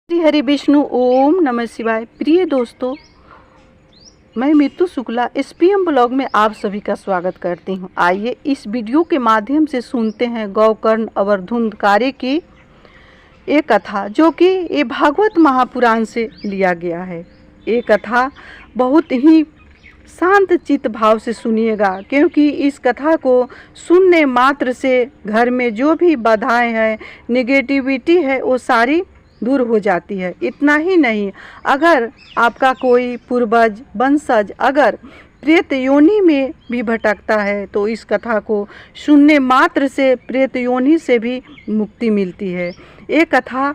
श्री हरि विष्णु ओम नमः शिवाय। प्रिय दोस्तों, मैं मितु शुक्ला एसपीएम ब्लॉग में आप सभी का स्वागत करती हूं। आइए इस वीडियो के माध्यम से सुनते हैं गौकर्ण और धुंधकारी की एक कथा, जो कि ये भागवत महापुराण से लिया गया है। ये कथा बहुत ही शांत चित्त भाव से सुनिएगा, क्योंकि इस कथा को सुनने मात्र से घर में जो भी बाधाएं हैं, नेगेटिविटी है, वो सारी दूर हो जाती है। इतना ही नहीं, अगर आपका कोई पूर्वज वंशज अगर प्रेत योनि में भी भटकता है तो इस कथा को सुनने मात्र से प्रेत योनि से भी मुक्ति मिलती है। ये कथा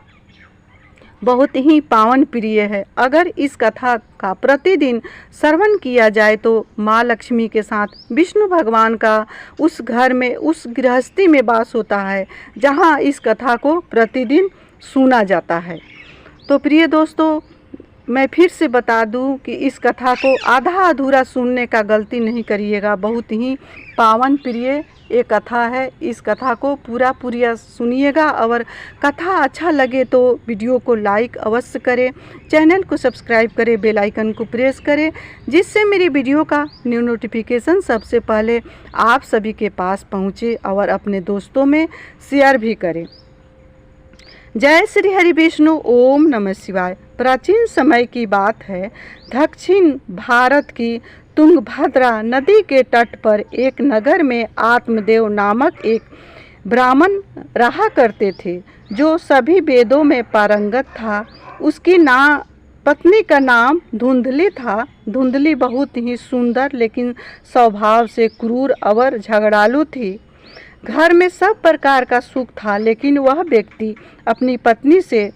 बहुत ही पावन प्रिय है। अगर इस कथा का प्रतिदिन श्रवण किया जाए तो माँ लक्ष्मी के साथ विष्णु भगवान का उस घर में, उस गृहस्थी में वास होता है जहाँ इस कथा को प्रतिदिन सुना जाता है। तो प्रिय दोस्तों, मैं फिर से बता दूं कि इस कथा को आधा अधूरा सुनने का गलती नहीं करिएगा। बहुत ही पावन प्रिय ये कथा है। इस कथा को पूरा सुनिएगा, और कथा अच्छा लगे तो वीडियो को लाइक अवश्य करें, चैनल को सब्सक्राइब करें, बेल आइकन को प्रेस करें, जिससे मेरी वीडियो का न्यू नोटिफिकेशन सबसे पहले आप सभी के पास पहुँचे, और अपने दोस्तों में शेयर भी करें। जय श्री हरि विष्णु ओम नमः शिवाय। प्राचीन समय की बात है। दक्षिण भारत की तुंगभद्रा नदी के तट पर एक नगर में आत्मदेव नामक एक ब्राह्मण रहा करते थे, जो सभी वेदों में पारंगत था। उसकी पत्नी का नाम धुंधली था। धुंधली बहुत ही सुंदर लेकिन स्वभाव से क्रूर और झगड़ालू थी। घर में सब प्रकार का सुख था, लेकिन वह व्यक्ति अपनी पत्नी से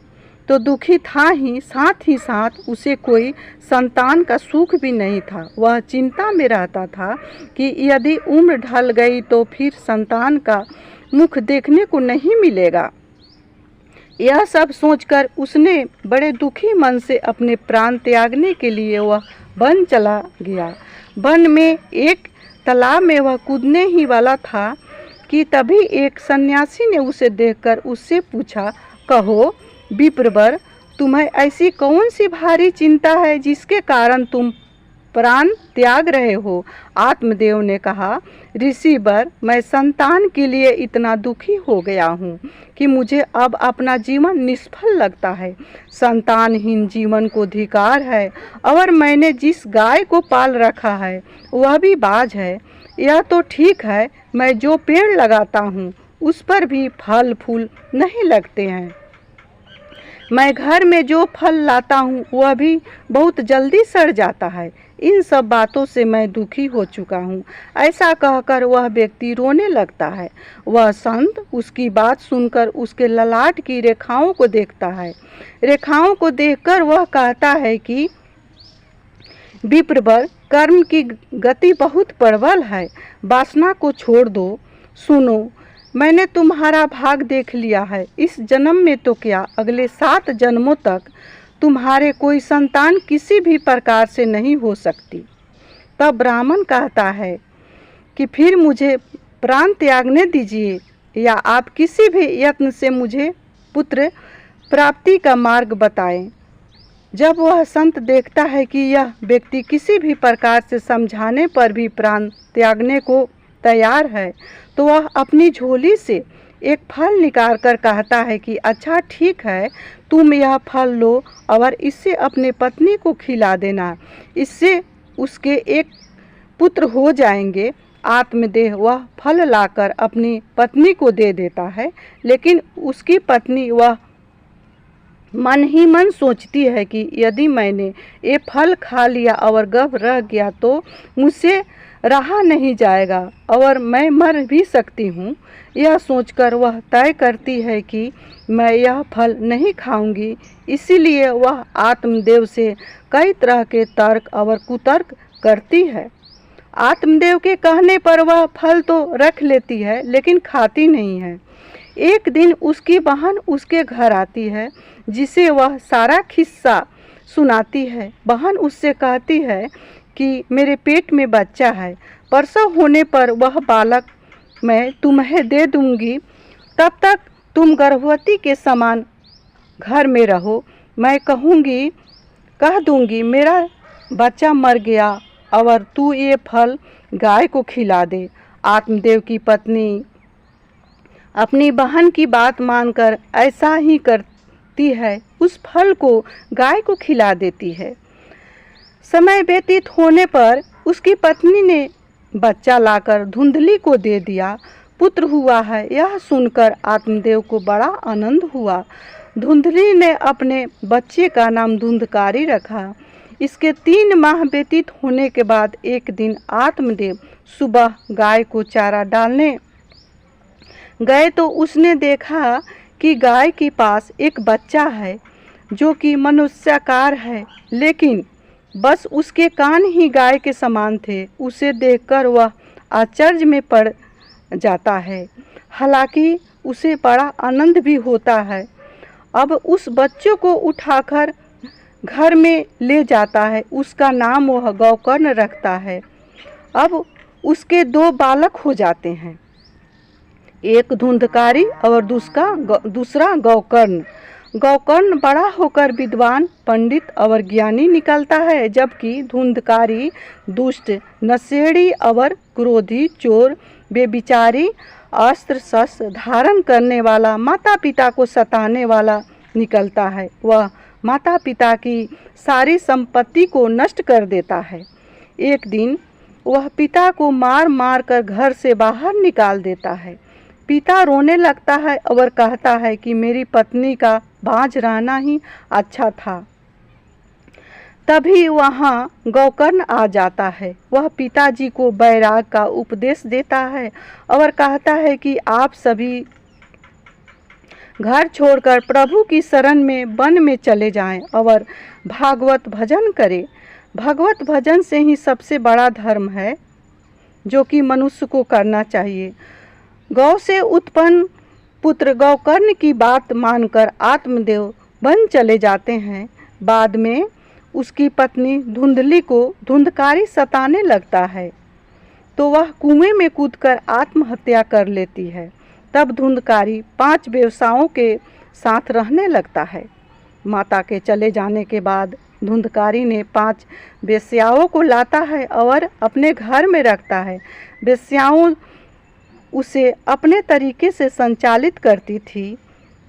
तो दुखी था ही साथ उसे कोई संतान का सुख भी नहीं था। वह चिंता में रहता था कि यदि उम्र ढल गई तो फिर संतान का मुख देखने को नहीं मिलेगा। यह सब सोचकर उसने बड़े दुखी मन से अपने प्राण त्यागने के लिए वह वन चला गया। वन में एक तालाब में वह कूदने ही वाला था कि तभी एक सन्यासी ने उसे देखकर उससे पूछा, कहो विप्रवर, तुम्हें ऐसी कौन सी भारी चिंता है जिसके कारण तुम प्राण त्याग रहे हो? आत्मदेव ने कहा, ऋषिवर, मैं संतान के लिए इतना दुखी हो गया हूँ कि मुझे अब अपना जीवन निष्फल लगता है। संतानहीन जीवन को धिक्कार है, और मैंने जिस गाय को पाल रखा है वह भी बाज है। यह तो ठीक है, मैं जो पेड़ लगाता हूँ उस पर भी फल फूल नहीं लगते हैं। मैं घर में जो फल लाता हूँ वह भी बहुत जल्दी सड़ जाता है। इन सब बातों से मैं दुखी हो चुका हूँ। ऐसा कहकर वह व्यक्ति रोने लगता है। वह संत उसकी बात सुनकर उसके ललाट की रेखाओं को देखता है। रेखाओं को देखकर वह कहता है कि विप्रवर, कर्म की गति बहुत प्रबल है, वासना को छोड़ दो। सुनो, मैंने तुम्हारा भाग देख लिया है। इस जन्म में तो क्या, अगले 7 जन्मों तक तुम्हारे कोई संतान किसी भी प्रकार से नहीं हो सकती। तब ब्राह्मण कहता है कि फिर मुझे प्राण त्यागने दीजिए, या आप किसी भी यत्न से मुझे पुत्र प्राप्ति का मार्ग बताएं। जब वह संत देखता है कि यह व्यक्ति किसी भी प्रकार से समझाने पर भी प्राण त्यागने को तैयार है, तो वह अपनी झोली से एक फल निकाल कर कहता है कि अच्छा ठीक है, तुम यह फल लो और इससे अपने पत्नी को खिला देना। इससे उसके एक पुत्र हो जाएंगे। आत्मदेव वह फल लाकर अपनी पत्नी को दे देता है, लेकिन उसकी पत्नी वह मन ही मन सोचती है कि यदि मैंने ये फल खा लिया और गर्भ रह गया तो मुझसे रहा नहीं जाएगा और मैं मर भी सकती हूँ। यह सोचकर वह तय करती है कि मैं यह फल नहीं खाऊंगी। इसीलिए वह आत्मदेव से कई तरह के तर्क और कुतर्क करती है। आत्मदेव के कहने पर वह फल तो रख लेती है, लेकिन खाती नहीं है। एक दिन उसकी बहन उसके घर आती है, जिसे वह सारा किस्सा सुनाती है। बहन उससे कहती है कि मेरे पेट में बच्चा है, प्रसव होने पर वह बालक मैं तुम्हें दे दूंगी। तब तक तुम गर्भवती के समान घर में रहो। मैं कह दूंगी मेरा बच्चा मर गया और तू ये फल गाय को खिला दे। आत्मदेव की पत्नी अपनी बहन की बात मानकर ऐसा ही करती है, उस फल को गाय को खिला देती है। समय व्यतीत होने पर उसकी पत्नी ने बच्चा लाकर धुंधली को दे दिया। पुत्र हुआ है, यह सुनकर आत्मदेव को बड़ा आनंद हुआ। धुंधली ने अपने बच्चे का नाम धुंधकारी रखा। इसके 3 माह व्यतीत होने के बाद एक दिन आत्मदेव सुबह गाय को चारा डालने गए तो उसने देखा कि गाय के पास एक बच्चा है जो कि मनुष्याकार है, लेकिन बस उसके कान ही गाय के समान थे। उसे देखकर वह आश्चर्य में पड़ जाता है, हालांकि उसे बड़ा आनंद भी होता है। अब उस बच्चों को उठाकर घर में ले जाता है। उसका नाम वह गौकर्ण रखता है। अब उसके 2 बालक हो जाते हैं, एक धुंधकारी और दूसरा गौकर्ण। गौकर्ण बड़ा होकर विद्वान, पंडित और ज्ञानी निकलता है, जबकि धुंधकारी दुष्ट, नशेड़ी और क्रोधी, चोर, बेविचारी, अस्त्र शस्त्र धारण करने वाला, माता पिता को सताने वाला निकलता है। वह माता पिता की सारी संपत्ति को नष्ट कर देता है। एक दिन वह पिता को मार मार कर घर से बाहर निकाल देता है। पिता रोने लगता है और कहता है कि मेरी पत्नी का बाँझ रहना ही अच्छा था। तभी वहाँ गौकर्ण आ जाता है। वह पिताजी को बैराग का उपदेश देता है और कहता है कि आप सभी घर छोड़कर प्रभु की शरण में वन में चले जाएं और भागवत भजन करें। भगवत भजन से ही सबसे बड़ा धर्म है जो कि मनुष्य को करना चाहिए। गौ से उत्पन्न पुत्र गौकर्ण की बात मानकर आत्मदेव वन चले जाते हैं। बाद में उसकी पत्नी धुंधली को धुंधकारी सताने लगता है तो वह कुएं में कूदकर आत्महत्या कर लेती है। तब धुंधकारी 5 वेश्याओं के साथ रहने लगता है। माता के चले जाने के बाद धुंधकारी ने 5 वेश्याओं को लाता है और अपने घर में रखता है। वेश्याओं उसे अपने तरीके से संचालित करती थी।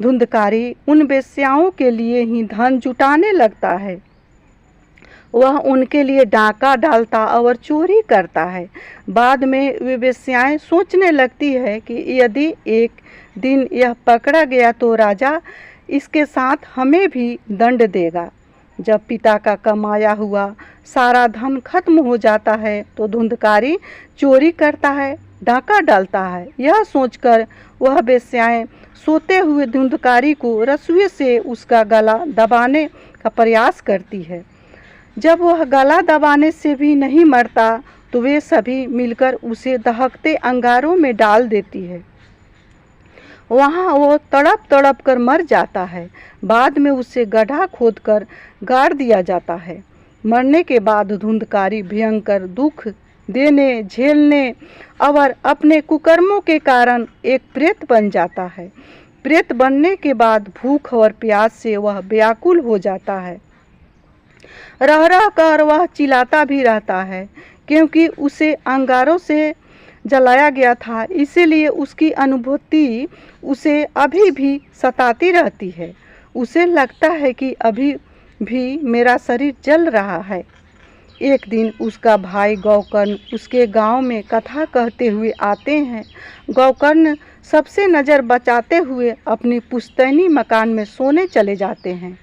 धुंधकारी उन वेश्याओं के लिए ही धन जुटाने लगता है। वह उनके लिए डाका डालता और चोरी करता है। बाद में वे वेश्याएं सोचने लगती है कि यदि एक दिन यह पकड़ा गया तो राजा इसके साथ हमें भी दंड देगा। जब पिता का कमाया हुआ सारा धन खत्म हो जाता है तो धुंधकारी चोरी करता है, डाका डालता है। यह सोचकर वह वेश्याएं सोते हुए धुंधकारी को रस्सी से उसका गला दबाने का प्रयास करती है। जब वह गला दबाने से भी नहीं मरता तो वे सभी मिलकर उसे दहकते अंगारों में डाल देती है। वहाँ वो तड़प तड़प कर मर जाता है। बाद में उसे गड्ढा खोदकर गाड़ दिया जाता है। मरने के बाद धुंधकारी भयंकर दुख देने, झेलने और अपने कुकर्मों के कारण एक प्रेत बन जाता है। प्रेत बनने के बाद भूख और प्यास से वह व्याकुल हो जाता है। रह रह कर वह चिल्लाता भी रहता है, क्योंकि उसे अंगारों से जलाया गया था, इसीलिए उसकी अनुभूति उसे अभी भी सताती रहती है। उसे लगता है कि अभी भी मेरा शरीर जल रहा है। एक दिन उसका भाई गौकर्ण उसके गांव में कथा कहते हुए आते हैं। गौकर्ण सबसे नज़र बचाते हुए अपनी पुश्तैनी मकान में सोने चले जाते हैं।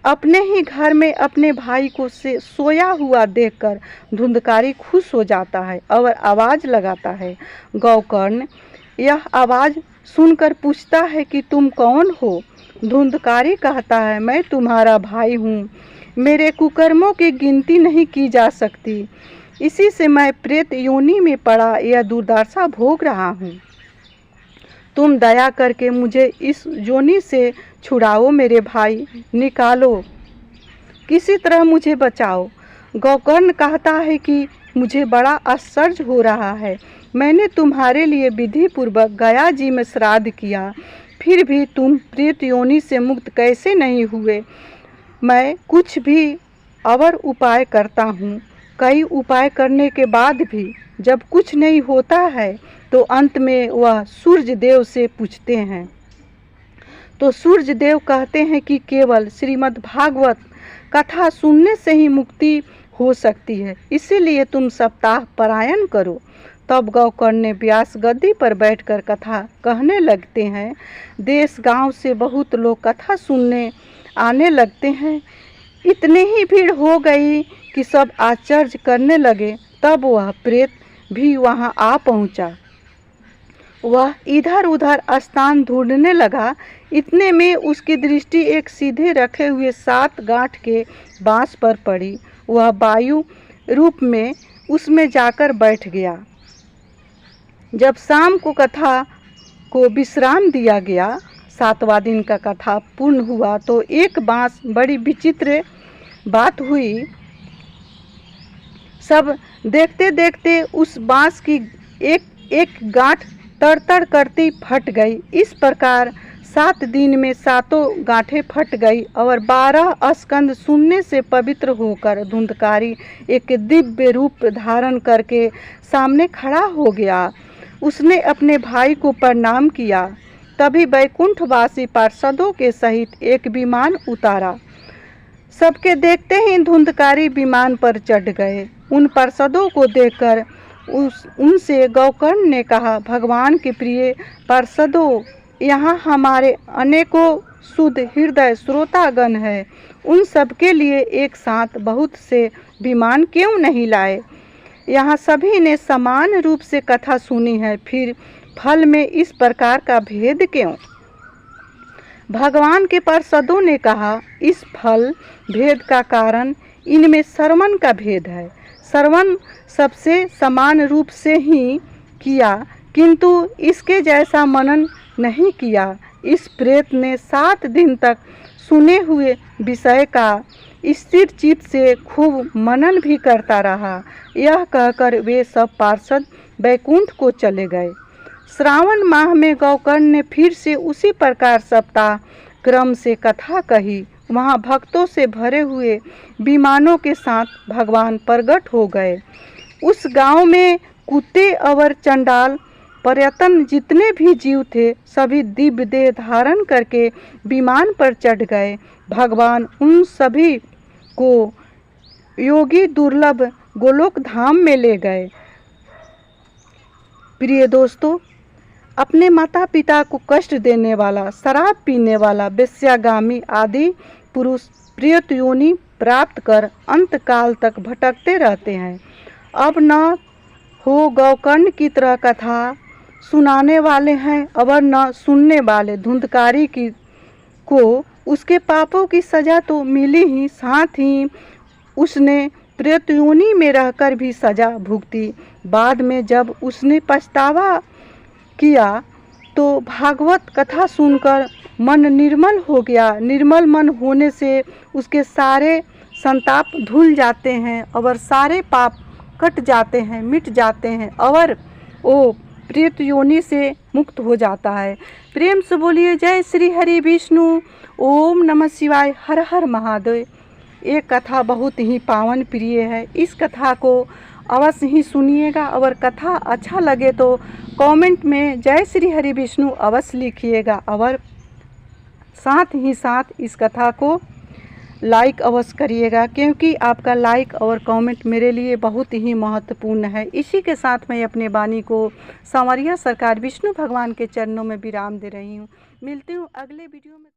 अपने ही घर में अपने भाई को सोया हुआ देखकर धुंधकारी खुश हो जाता है और आवाज़ लगाता है। गौकर्ण यह आवाज़ सुनकर पूछता है कि तुम कौन हो? धुंधकारी कहता है, मैं तुम्हारा भाई हूँ। मेरे कुकर्मों की गिनती नहीं की जा सकती, इसी से मैं प्रेत योनि में पड़ा यह दुर्दशा भोग रहा हूँ। तुम दया करके मुझे इस योनि से छुड़ाओ मेरे भाई, निकालो, किसी तरह मुझे बचाओ। गौकर्ण कहता है कि मुझे बड़ा आश्चर्य हो रहा है। मैंने तुम्हारे लिए विधि पूर्वक गया जी में श्राद्ध किया, फिर भी तुम प्रेत योनि से मुक्त कैसे नहीं हुए? मैं कुछ भी और उपाय करता हूँ। कई उपाय करने के बाद भी जब कुछ नहीं होता है तो अंत में वह सूर्य देव से पूछते हैं। तो सूर्य देव कहते हैं कि केवल श्रीमद् भागवत कथा सुनने से ही मुक्ति हो सकती है, इसीलिए तुम सप्ताह पारायण करो। तब गौकर्ण व्यास गद्दी पर बैठकर कथा कहने लगते हैं। देश गांव से बहुत लोग कथा सुनने आने लगते हैं। इतनी ही भीड़ हो गई कि सब आश्चर्य करने लगे। तब वह प्रेत भी वहां आ पहुंचा। वह इधर उधर स्थान ढूंढने लगा। इतने में उसकी दृष्टि एक सीधे रखे हुए 7 गांठ के बांस पर पड़ी। वह वायु रूप में उसमें जाकर बैठ गया। जब शाम को कथा को विश्राम दिया गया, 7वां दिन का कथा पूर्ण हुआ, तो एक बांस बड़ी विचित्र बात हुई। सब देखते देखते उस बांस की एक गांठ तड़तड़ करती फट गई। इस प्रकार 7 दिन में 7 गांठें फट गई और 12 स्कंद सुनने से पवित्र होकर धुंधकारी एक दिव्य रूप धारण करके सामने खड़ा हो गया। उसने अपने भाई को प्रणाम किया। तभी वैकुंठवासी पार्षदों के सहित एक विमान उतारा। सबके देखते ही धुंधकारी विमान पर चढ़ गए। उन पार्षदों को देखकर उनसे गौकर्ण ने कहा, भगवान के प्रिय पार्षदों, यहाँ हमारे अनेकों शुद्ध हृदय श्रोतागण है। उन सबके लिए एक साथ बहुत से विमान क्यों नहीं लाए? यहाँ सभी ने समान रूप से कथा सुनी है, फिर फल में इस प्रकार का भेद क्यों? भगवान के पार्षदों ने कहा, इस फल भेद का कारण इनमें श्रवण का भेद है। श्रवण सबसे समान रूप से ही किया, किंतु इसके जैसा मनन नहीं किया। इस प्रेत ने 7 दिन तक सुने हुए विषय का स्थिर चित्त से खूब मनन भी करता रहा। यह कहकर वे सब पार्षद वैकुंठ को चले गए। श्रावण माह में गौकर्ण ने फिर से उसी प्रकार सप्ताह क्रम से कथा कही। वहाँ भक्तों से भरे हुए विमानों के साथ भगवान प्रकट हो गए। उस गांव में कुत्ते और चंडाल पर्यटन जितने भी जीव थे, सभी दिव्य देह धारण करके विमान पर चढ़ गए। भगवान उन सभी को योगी दुर्लभ गोलोक धाम में ले गए। प्रिय दोस्तों, अपने माता पिता को कष्ट देने वाला, शराब पीने वाला, वेश्यागामी आदि पुरुष प्रेत योनि प्राप्त कर अंत काल तक भटकते रहते हैं। अब न हो गौकर्ण की तरह कथा सुनाने वाले हैं और न सुनने वाले। धुंधकारी को उसके पापों की सज़ा तो मिली ही, साथ ही उसने प्रेत योनि में रहकर भी सज़ा भुगती। बाद में जब उसने पछतावा किया तो भागवत कथा सुनकर मन निर्मल हो गया। निर्मल मन होने से उसके सारे संताप धुल जाते हैं और सारे पाप कट जाते हैं, मिट जाते हैं और वो प्रेत योनि से मुक्त हो जाता है। प्रेम से बोलिए जय श्री हरि विष्णु, ओम नमः शिवाय, हर हर महादेव। ये कथा बहुत ही पावन प्रिय है। इस कथा को अवश्य ही सुनिएगा और कथा अच्छा लगे तो कमेंट में जय श्री हरि विष्णु अवश्य लिखिएगा और साथ ही साथ इस कथा को लाइक अवश्य करिएगा, क्योंकि आपका लाइक और कमेंट मेरे लिए बहुत ही महत्वपूर्ण है। इसी के साथ मैं अपने वाणी को सांवरिया सरकार विष्णु भगवान के चरणों में विराम दे रही हूँ। मिलती हूँ अगले वीडियो में।